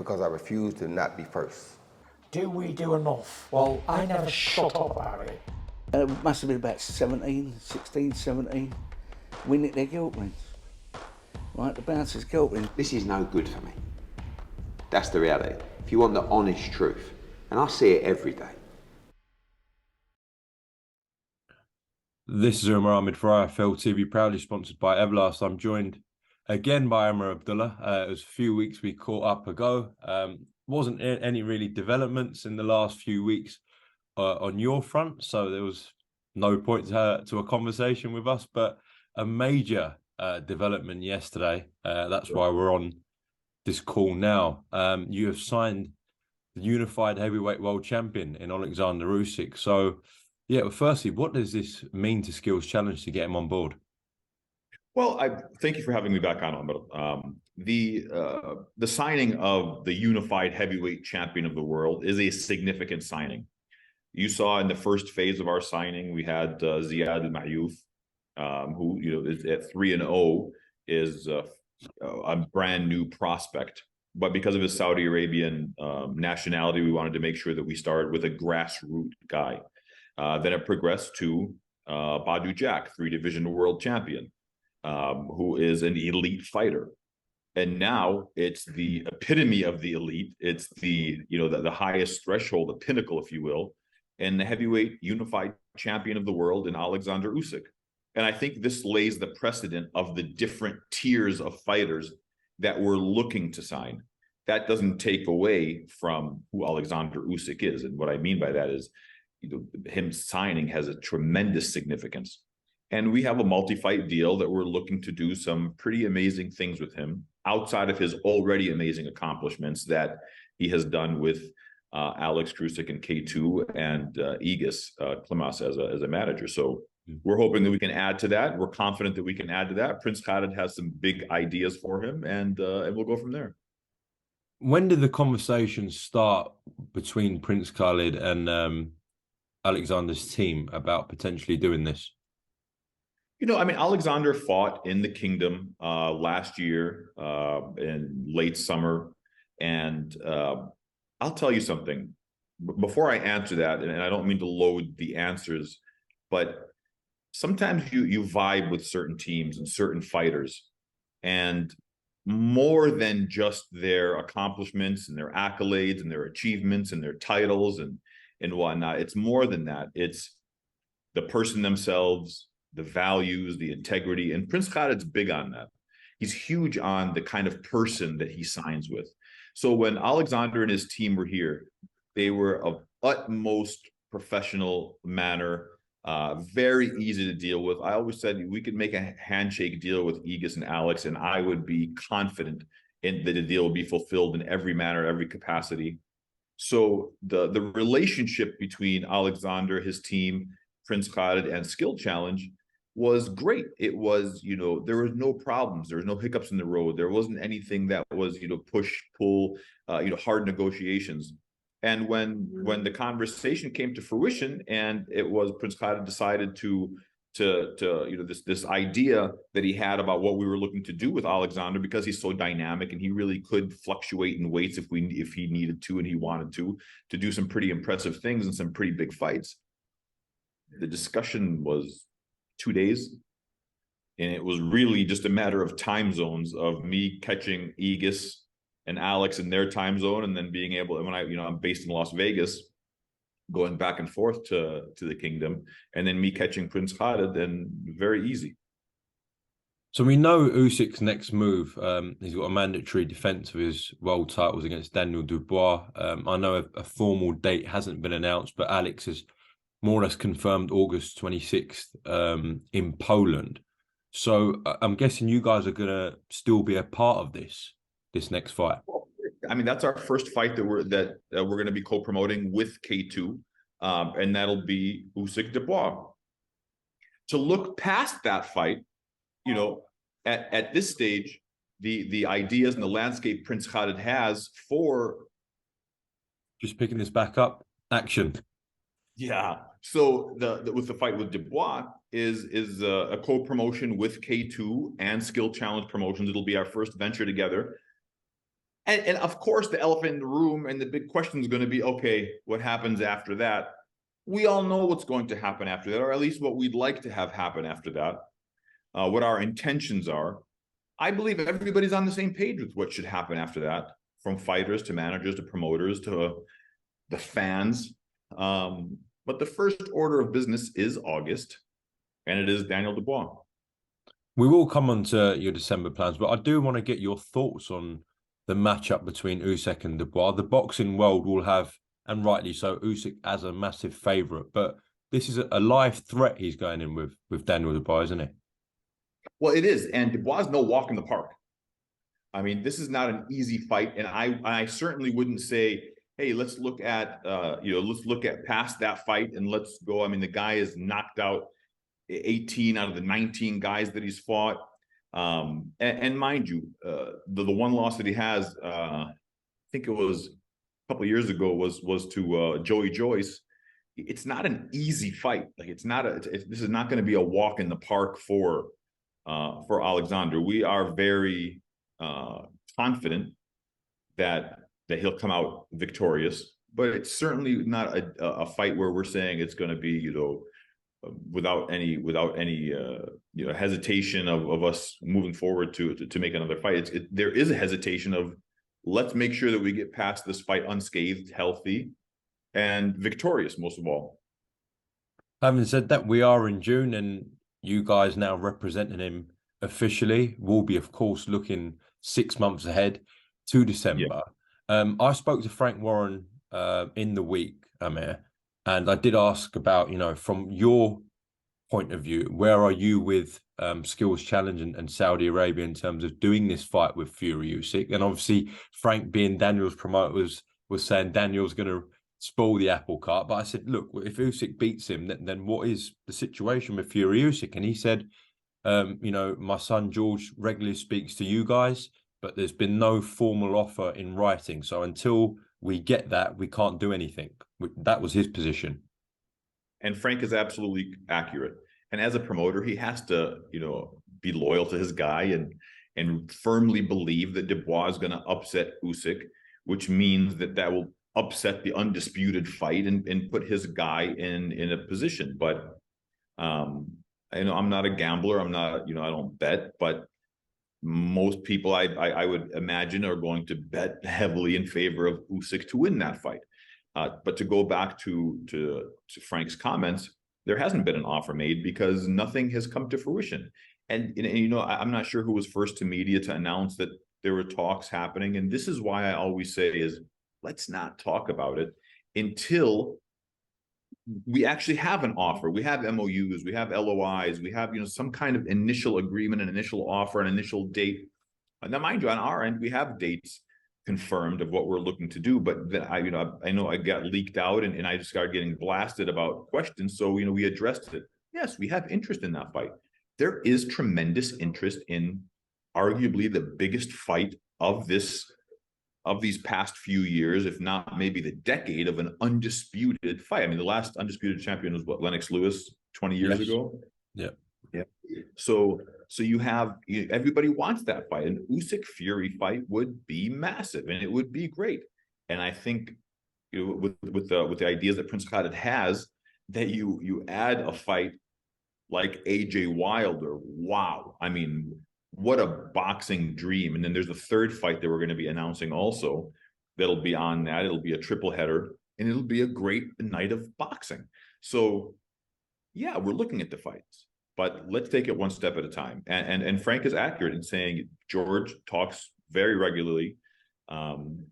because I refuse to not be first. Do we do enough? Well, I never shut up about it. It must have been about 16, 17. We nicked their guilt rings. Right, the bouncers' guilt rings. This is no good for me. That's the reality. If you want the honest truth, and I see it every day. This is Amer Abdallah for IFL TV, proudly sponsored by Everlast. I'm joined again by Amer Abdallah. It was a few weeks we caught up ago. Wasn't any really developments in the last few weeks on your front, so there was no point to a conversation with us, but a major development yesterday. That's why we're on this call now. You have signed the unified heavyweight world champion in Oleksandr Usyk. So, yeah, well, firstly, what does this mean to Skills Challenge to get him on board? Well, I thank you for having me back on. But the signing of the unified heavyweight champion of the world is a significant signing. You saw in the first phase of our signing, we had Ziad Al-Mayouf, who is at 3-0, is a brand new prospect. But because of his Saudi Arabian nationality, we wanted to make sure that we started with a grassroots guy. Then it progressed to Badu Jack, 3-division world champion, who is an elite fighter. And now it's the epitome of the elite. It's the highest threshold, the pinnacle, if you will, and the heavyweight unified champion of the world in Oleksandr Usyk. And I think this lays the precedent of the different tiers of fighters that we're looking to sign. That doesn't take away from who Oleksandr Usyk is. And what I mean by that is, him signing has a tremendous significance. And we have a multi-fight deal that we're looking to do some pretty amazing things with him outside of his already amazing accomplishments that he has done with Alex Krusik and K2 and Aegis Klimas as a manager. So we're hoping that we can add to that. We're confident that we can add to that. Prince Khaled has some big ideas for him, and we'll go from there. When did the conversations start between Prince Khaled and Alexander's team about potentially doing this? Alexander fought in the Kingdom last year in late summer. And I'll tell you something. Before I answer that, and I don't mean to load the answers, but sometimes you vibe with certain teams and certain fighters. And more than just their accomplishments and their accolades and their achievements and their titles and whatnot, it's more than that. It's the person themselves, the values, the integrity. And Prince Khaled's big on that. He's huge on the kind of person that he signs with. So when Alexander and his team were here, they were of utmost professional manner, very easy to deal with. I always said we could make a handshake deal with Aegis and Alex, and I would be confident in that the deal would be fulfilled in every manner, every capacity. So the relationship between Alexander, his team, Prince Khaled, and Skill Challenge was great. It was, there was no problems. There was no hiccups in the road. There wasn't anything that was, push, pull, hard negotiations. And when the conversation came to fruition, and it was Prince Khaled decided to this idea that he had about what we were looking to do with Alexander, because he's so dynamic and he really could fluctuate in weights if he needed to and he wanted to do some pretty impressive things and some pretty big fights. The discussion was 2 days, and it was really just a matter of time zones of me catching Aegis and Alex in their time zone, and then being able, when I'm based in Las Vegas, going back and forth to the Kingdom, and then me catching Prince Khaled, and very easy. So we know Usyk's next move, he's got a mandatory defense of his world titles against Daniel Dubois. I know a formal date hasn't been announced, but Alex has more or less confirmed August 26th in Poland. So I'm guessing you guys are going to still be a part of this next fight. That's our first fight that we're going to be co-promoting with K2, and that'll be Usyk Dubois. To look past that fight, at this stage, the ideas and the landscape Prince Khaled has for just picking this back up, action. Yeah. So with the fight with Dubois is a co-promotion with K2 and Skill Challenge Promotions. It'll be our first venture together. And of course, the elephant in the room and the big question is going to be, okay, what happens after that? We all know what's going to happen after that, or at least what we'd like to have happen after that, what our intentions are. I believe everybody's on the same page with what should happen after that, from fighters to managers to promoters to the fans. But the first order of business is August, and it is Daniel Dubois. We will come on to your December plans, but I do want to get your thoughts on the matchup between Usyk and Dubois. The boxing world will have, and rightly so, Usyk as a massive favourite, but this is a live threat he's going in with Daniel Dubois, isn't it? Well, it is, and Dubois is no walk in the park. I mean, this is not an easy fight, and I certainly wouldn't say, hey, let's look at let's look at past that fight and let's go. I mean, the guy is knocked out 18 out of the 19 guys that he's fought. And mind you, the one loss that he has, I think it was a couple of years ago, was to Joey Joyce. It's not an easy fight. Like this is not going to be a walk in the park for Oleksandr. We are very confident that he'll come out victorious, but it's certainly not a fight where we're saying it's going to be, without any hesitation of us moving forward to make another fight. There is a hesitation of, let's make sure that we get past this fight unscathed, healthy, and victorious, most of all. Having said that, we are in June, and you guys now representing him officially will be, of course, looking 6 months ahead to December. Yeah. I spoke to Frank Warren in the week, Amer, and I did ask about, from your point of view, where are you with Skills Challenge and Saudi Arabia in terms of doing this fight with Fury Usyk? And obviously, Frank, being Daniel's promoter, was saying Daniel's going to spoil the apple cart. But I said, look, if Usyk beats him, then what is the situation with Fury Usyk? And he said, my son George regularly speaks to you guys, but there's been no formal offer in writing. So until we get that, we can't do anything. That was his position. And Frank is absolutely accurate. And as a promoter, he has to, be loyal to his guy and firmly believe that Dubois is going to upset Usyk, which means that will upset the undisputed fight and put his guy in a position. But I'm not a gambler. I'm not, I don't bet, but most people I would imagine are going to bet heavily in favor of Usyk to win that fight. But to go back to Frank's comments, there hasn't been an offer made because nothing has come to fruition. And I'm not sure who was first to media to announce that there were talks happening. And this is why I always say is, let's not talk about it until we actually have an offer. We have MOUs, we have LOIs, we have, some kind of initial agreement, an initial offer, an initial date. Now, mind you, on our end, we have dates confirmed of what we're looking to do, but then I know I got leaked out and I just started getting blasted about questions. So, we addressed it. Yes, we have interest in that fight. There is tremendous interest in arguably the biggest fight of these past few years, if not maybe the decade, of an undisputed fight. I mean, the last undisputed champion was what, Lennox Lewis 20 years ago? Yeah. So you have, everybody wants that fight. An Usyk Fury fight would be massive and it would be great. And I think with the ideas that Prince Khaled has, that you add a fight like AJ Wilder. Wow. I mean, what a boxing dream. And then there's a third fight that we're going to be announcing also that'll be on that. It'll be a triple header and it'll be a great night of boxing. So yeah, we're looking at the fights, but let's take it one step at a time. And Frank is accurate in saying George talks very regularly on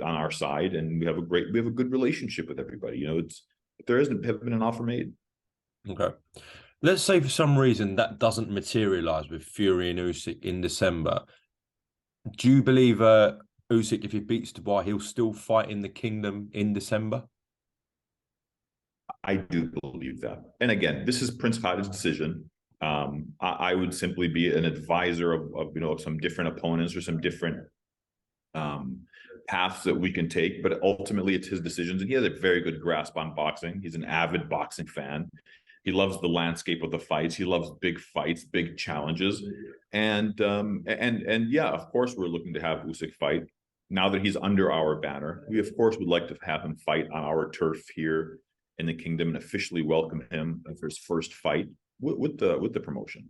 our side, and we have a good relationship with everybody. There hasn't been an offer made. Okay. Let's say for some reason that doesn't materialize with Fury and Usyk in December. Do you believe Usyk, if he beats Dubois, he'll still fight in the Kingdom in December? I do believe that. And again, this is Prince Khaled's decision. I would simply be an advisor of some different opponents or some different paths that we can take. But ultimately, it's his decisions, and he has a very good grasp on boxing. He's an avid boxing fan. He loves the landscape of the fights. He loves big fights, big challenges. And yeah, of course, we're looking to have Usyk fight. now that he's under our banner, we of course would like to have him fight on our turf here in the kingdom and officially welcome him for his first fight with the promotion.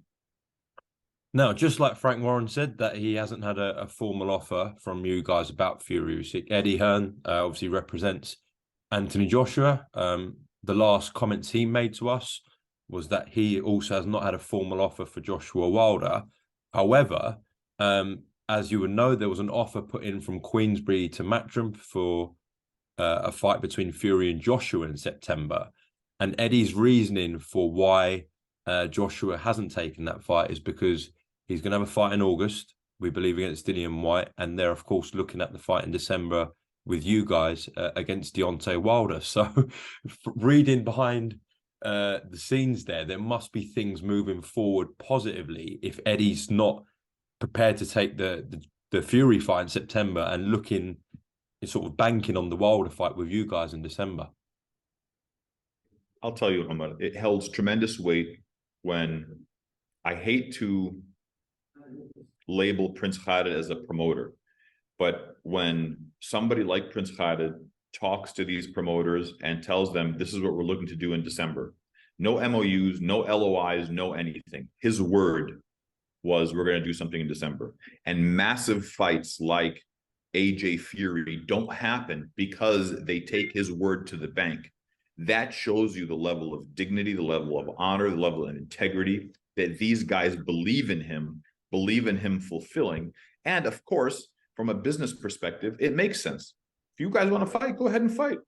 Now, just like Frank Warren said, that he hasn't had a formal offer from you guys about Fury Usyk. Eddie Hearn obviously represents Anthony Joshua. The last comments he made to us was that he also has not had a formal offer for Joshua Wilder. However, as you would know, there was an offer put in from Queensberry to Matchroom for a fight between Fury and Joshua in September. And Eddie's reasoning for why Joshua hasn't taken that fight is because he's going to have a fight in August, we believe, against Dillian White. And they're, of course, looking at the fight in December with you guys against Deontay Wilder. So reading behind the scenes there must be things moving forward positively if Eddie's not prepared to take the Fury fight in September and looking, sort of banking on the Wilder fight with you guys in December. I'll tell you, Ahmed, it holds tremendous weight when I hate to label Prince Khaled as a promoter, but when somebody like Prince Khaled talks to these promoters and tells them this is what we're looking to do in December, no MOUs, no LOIs, no anything. His word was we're going to do something in December. And massive fights like AJ Fury don't happen because they take his word to the bank. That shows you the level of dignity, the level of honor, the level of integrity that these guys believe in him fulfilling. And of course, from a business perspective, it makes sense. If you guys want to fight, go ahead and fight.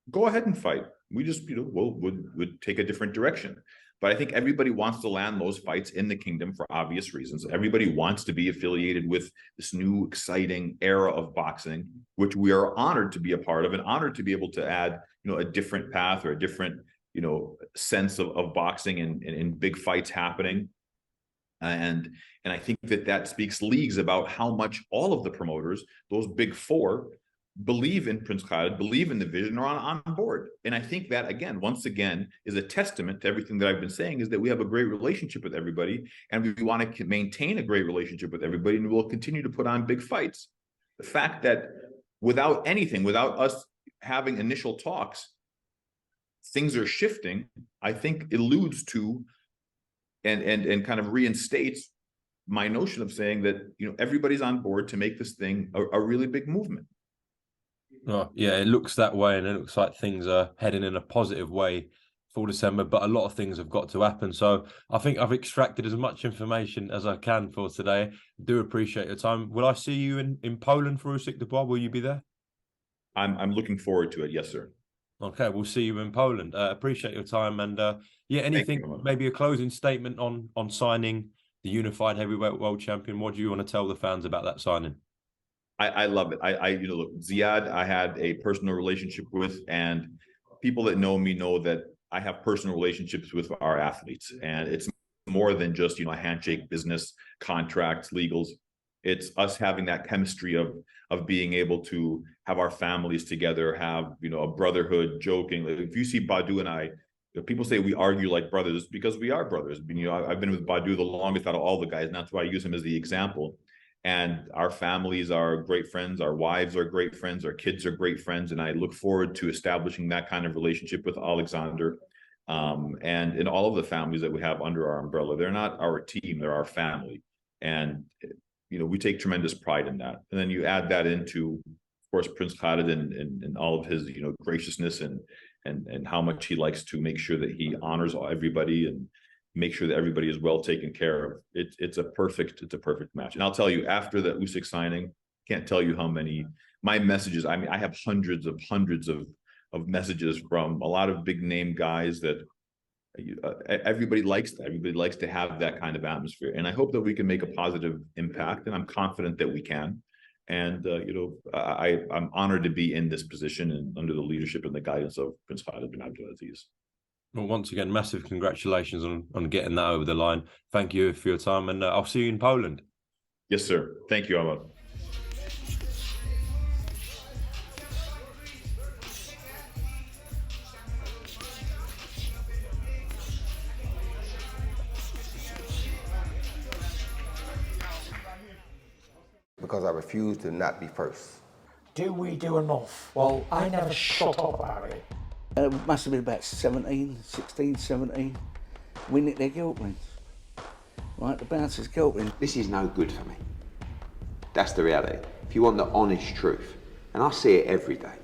Go ahead and fight. We just, would take a different direction. But I think everybody wants to land those fights in the kingdom for obvious reasons. Everybody wants to be affiliated with this new exciting era of boxing, which we are honored to be a part of and honored to be able to add, a different path or a different, sense of boxing and big fights happening. And I think that speaks leagues about how much all of the promoters, those big four, believe in Prince Khaled, believe in the vision, are on board. And I think that, again, once again, is a testament to everything that I've been saying, is that we have a great relationship with everybody, and we want to maintain a great relationship with everybody, and we'll continue to put on big fights. The fact that without us having initial talks, things are shifting, I think alludes to and kind of reinstates my notion of saying that, everybody's on board to make this thing a really big movement. Oh, yeah, it looks that way, and it looks like things are heading in a positive way for December, but a lot of things have got to happen. So I think I've extracted as much information as I can for today. I do appreciate your time. Will I see you in Poland for Usyk Dubois? Will you be there? I'm looking forward to it. Yes, sir. Okay, we'll see you in Poland. Appreciate your time, and anything, maybe a closing statement on signing the unified heavyweight world champion. What do you want to tell the fans about that signing? I love it. Look, Ziad, I had a personal relationship with, and people that know me know that I have personal relationships with our athletes, and it's more than just, a handshake, business, contracts, legals. It's us having that chemistry of being able to have our families together, have, a brotherhood, joking. Like, if you see Badu and I, people say we argue like brothers because we are brothers. I've been with Badu the longest out of all the guys, and that's why I use him as the example. And our families are great friends. Our wives are great friends. Our kids are great friends. And I look forward to establishing that kind of relationship with Oleksandr and in all of the families that we have under our umbrella. They're not our team, they're our family. And, we take tremendous pride in that. And then you add that into, of course, Prince Khaled and all of his, graciousness and how much he likes to make sure that he honors everybody and make sure that everybody is well taken care of. It's a perfect match. And I'll tell you, after the Usyk signing, can't tell you how many my messages. I mean, I have hundreds of messages from a lot of big name guys that everybody likes that. Everybody likes to have that kind of atmosphere. And I hope that we can make a positive impact, and I'm confident that we can. And I'm honored to be in this position and under the leadership and the guidance of Prince Khaled bin Abdulaziz. Well, once again, massive congratulations on getting that over the line. Thank you for your time, and I'll see you in Poland. Yes, sir. Thank you, Ahmed. because I refuse to not be first. Do we do enough? Well, I never shut up about it. It must have been about 16, 17. We nicked their girlfriends. Right, the bouncer's girlfriend. This is no good for me. That's the reality. If you want the honest truth, and I see it every day,